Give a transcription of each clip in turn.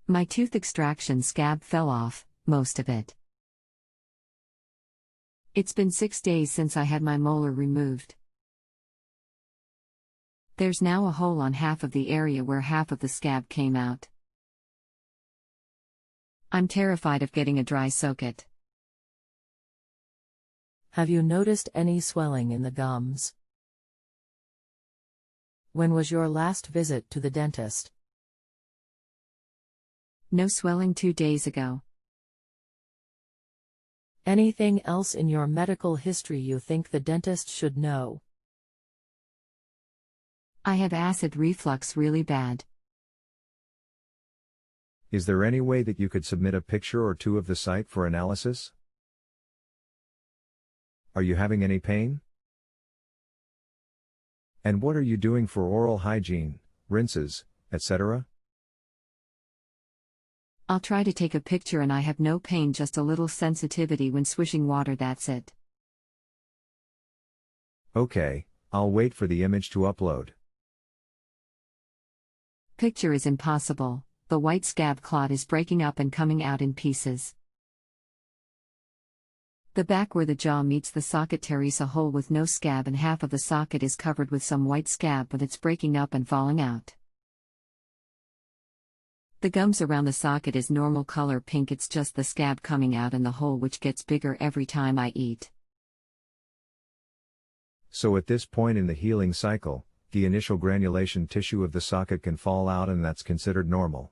My tooth extraction scab fell off, most of it. It's been 6 days since I had my molar removed. There's now a hole on half of the area where half of the scab came out. I'm terrified of getting a dry soket. Have you noticed any swelling in the gums? When was your last visit to the dentist? No swelling 2 days ago. Anything else in your medical history you think the dentist should know? I have acid reflux really bad. Is there any way that you could submit a picture or two of the site for analysis? Are you having any pain? And what are you doing for oral hygiene, rinses, etc.? I'll try to take a picture and I have no pain, just a little sensitivity when swishing water, that's it. Okay, I'll wait for the image to upload. Picture is impossible, the white scab clot is breaking up and coming out in pieces. The back where the jaw meets the socket tears a hole with no scab and half of the socket is covered with some white scab but it's breaking up and falling out. The gums around the socket is normal color pink, it's just the scab coming out in the hole which gets bigger every time I eat. So at this point in the healing cycle, the initial granulation tissue of the socket can fall out and that's considered normal.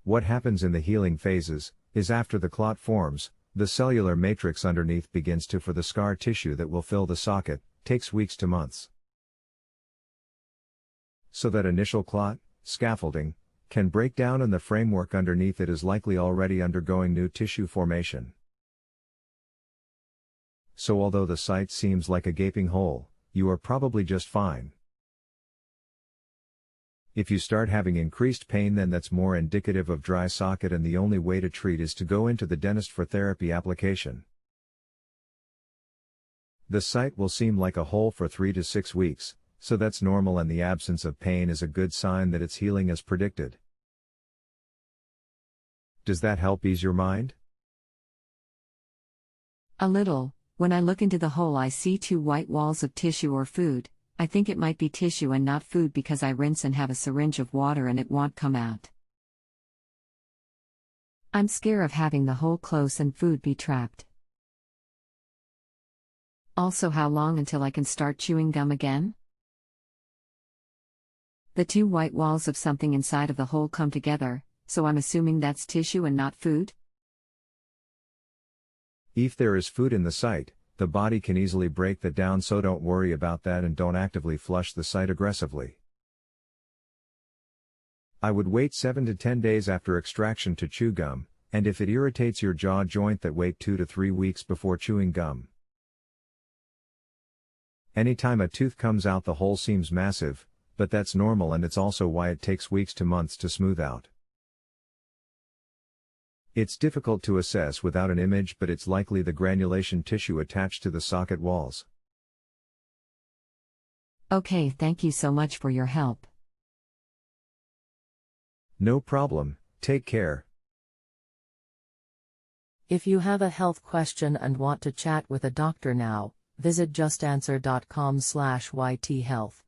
What happens in the healing phases is after the clot forms, the cellular matrix underneath begins to form the scar tissue that will fill the socket, takes weeks to months. So that initial clot, scaffolding, can break down and the framework underneath it is likely already undergoing new tissue formation. So although the site seems like a gaping hole, you are probably just fine. If you start having increased pain, then that's more indicative of dry socket and the only way to treat is to go into the dentist for therapy application. The site will seem like a hole for 3 to 6 weeks, so that's normal and the absence of pain is a good sign that it's healing as predicted. Does that help ease your mind? A little. When I look into the hole I see 2 white walls of tissue or food. I think it might be tissue and not food because I rinse and have a syringe of water and it won't come out. I'm scared of having the hole close and food be trapped. Also, how long until I can start chewing gum again? The 2 white walls of something inside of the hole come together, so I'm assuming that's tissue and not food? If there is food in the site, the body can easily break that down, so don't worry about that and don't actively flush the site aggressively. I would wait 7 to 10 days after extraction to chew gum, and if it irritates your jaw joint, that wait 2 to 3 weeks before chewing gum. Anytime a tooth comes out, the hole seems massive, but that's normal and it's also why it takes weeks to months to smooth out. It's difficult to assess without an image, but it's likely the granulation tissue attached to the socket walls. Okay, thank you so much for your help. No problem, take care. If you have a health question and want to chat with a doctor now, visit justanswer.com/ythealth.